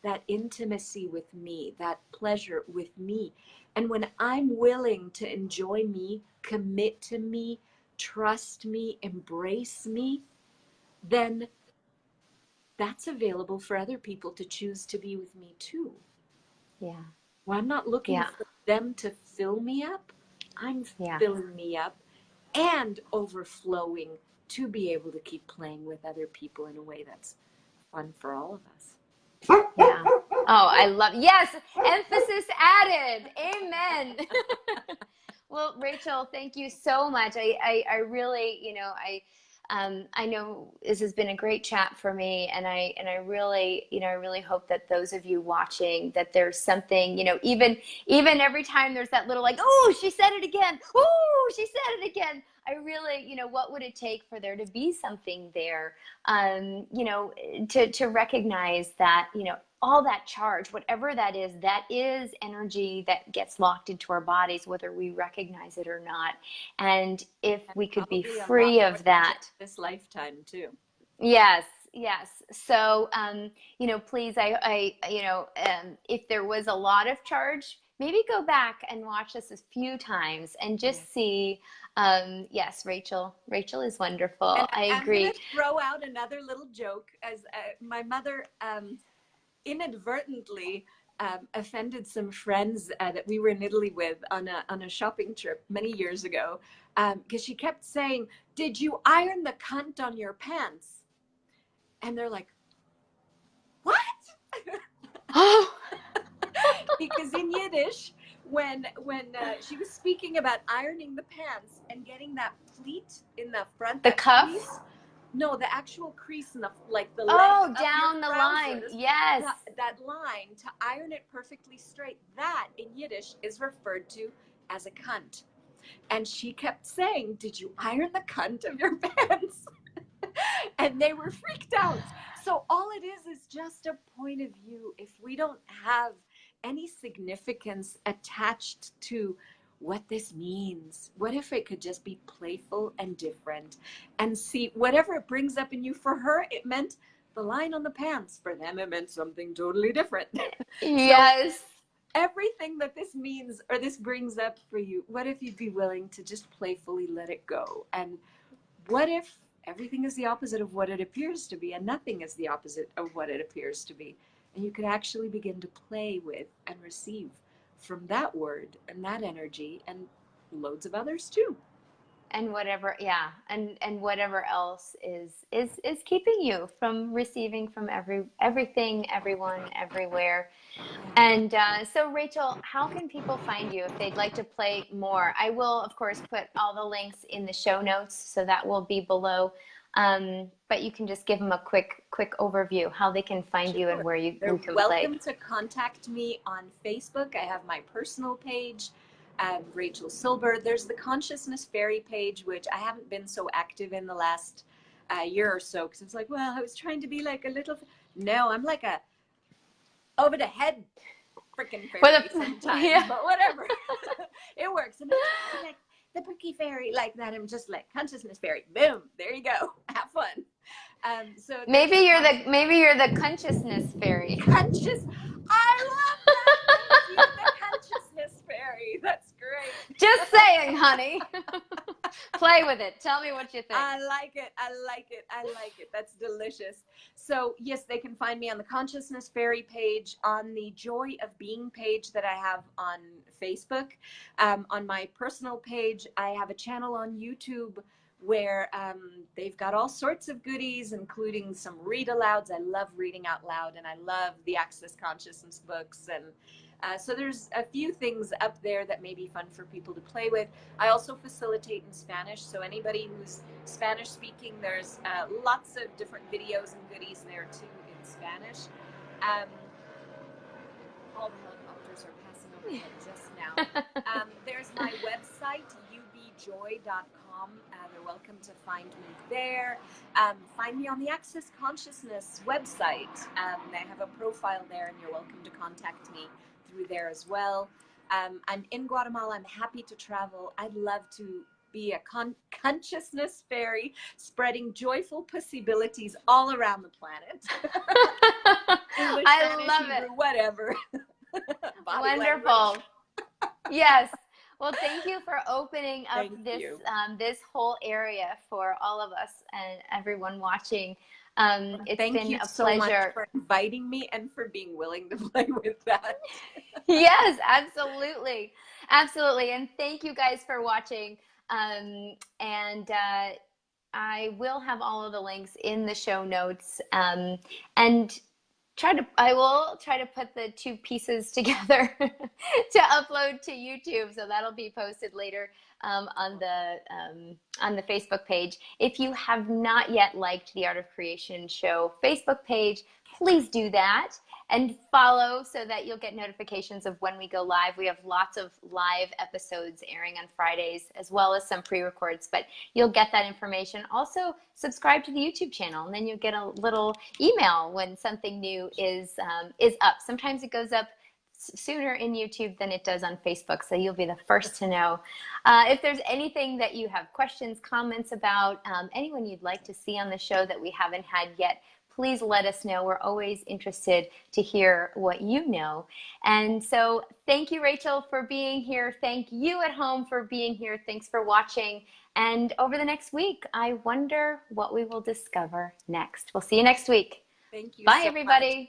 that intimacy with me, that pleasure with me. And when I'm willing to enjoy me, commit to me, trust me, embrace me, then that's available for other people to choose to be with me too. Yeah. Well, I'm not looking Yeah. for them to fill me up. I'm Yeah. filling me up and overflowing to be able to keep playing with other people in a way that's fun for all of us. Yeah. Oh, I love, yes, emphasis added. Amen. Well, Rachel, thank you so much. I really, I know this has been a great chat for me, and I really, I really hope that those of you watching, that there's something, even every time there's that little like, oh, she said it again. Oh, she said it again. I really, what would it take for there to be something there, to recognize that, all that charge, whatever that is energy that gets locked into our bodies, whether we recognize it or not. And if And we could be probably a lot free more of than just that. this lifetime too. Yes, yes. So, please, if there was a lot of charge, maybe go back and watch this a few times and Yeah. just see. Yes, Rachel is And wonderful. I I'm going agree. to throw out another little joke, as my mother inadvertently offended some friends that we were in Italy with on a shopping trip many years ago, because she kept saying, "Did you iron the cunt on your pants?" And they're like, "What?" Oh, Because in Yiddish, when she was speaking about ironing the pants and getting that pleat in the front, the that cuff. crease, no, the actual crease in the, like the leg Oh, of your down the line. trousers, Yes. that line to iron it perfectly straight, that in Yiddish is referred to as a cunt. And she kept saying, "Did you iron the cunt of your pants?" And they were freaked out. So all it is just a point of view. If we don't have any significance attached to what this means, what if it could just be playful and different, and see whatever it brings up in you? For her, it meant the line on the pants. For them, it meant something totally different. So Yes. everything that this means or this brings up for you, what if you'd be willing to just playfully let it go? And what if everything is the opposite of what it appears to be, and nothing is the opposite of what it appears to be? And you could actually begin to play with and receive from that word and that energy and loads of others too. And whatever, yeah, and whatever else is keeping you from receiving from everything, everyone, everywhere. And so, Rachel, how can people find you if they'd like to play more? I will, of course, put all the links in the show notes, so that will be below. But you can just give them a quick overview, how they can find you and where you They're can welcome play. to contact me on Facebook. I have my personal page, Rachel Silber. There's the Consciousness Fairy page, which I haven't been so active in the last year or so, because it's like, well, I was trying to be like a little. No, I'm like a over the head freaking fairy sometimes, yeah. but whatever. It works. I'm not like the Pookie Fairy like that. I'm just like Consciousness Fairy. Boom, there you go. Have fun. So Maybe you're the consciousness fairy. Conscious. I love that. Thank you, the Consciousness Fairy. That's great. Just saying, honey. Play with it. Tell me what you think. I like it. I like it. I like it. That's delicious. So yes, they can find me on the Consciousness Fairy page, on the Joy of Being page that I have on Facebook. On my personal page, I have a channel on YouTube where they've got all sorts of goodies, including some read alouds. I love reading out loud, and I love the Access Consciousness books. And so there's a few things up there that may be fun for people to play with. I also facilitate in Spanish, so anybody who's Spanish speaking, there's lots of different videos and goodies there too in Spanish. All the helicopters are passing overhead just now. There's my website, ubjoy.com. They're welcome to find me there. Find me on the Access Consciousness website. I have a profile there, and you're welcome to contact me through there as well. I'm in Guatemala. I'm happy to travel. I'd love to be a consciousness fairy, spreading joyful possibilities all around the planet. English, I Spanish, love Hebrew, it. whatever. Wonderful. Yes. Well, thank you for opening up this whole area for all of us and everyone watching. It's Thank been you a so pleasure. much for inviting me and for being willing to play with that. Yes, absolutely. Absolutely. And thank you guys for watching. I will have all of the links in the show notes. And I will try to put the two pieces together to upload to YouTube. So that'll be posted later on the Facebook page. If you have not yet liked the Art of Creation Show Facebook page, please do that and follow so that you'll get notifications of when we go live. We have lots of live episodes airing on Fridays, as well as some pre-records, but you'll get that information. Also, subscribe to the YouTube channel, and then you'll get a little email when something new is up. Sometimes it goes up sooner in YouTube than it does on Facebook, so you'll be the first to know. If there's anything that you have questions, comments about, anyone you'd like to see on the show that we haven't had yet, please let us know. We're always interested to hear what you know. And so thank you, Rachel, for being here. Thank you at home for being here. Thanks for watching. And over the next week, I wonder what we will discover next. We'll see you next week. Thank you. Bye, so everybody. much.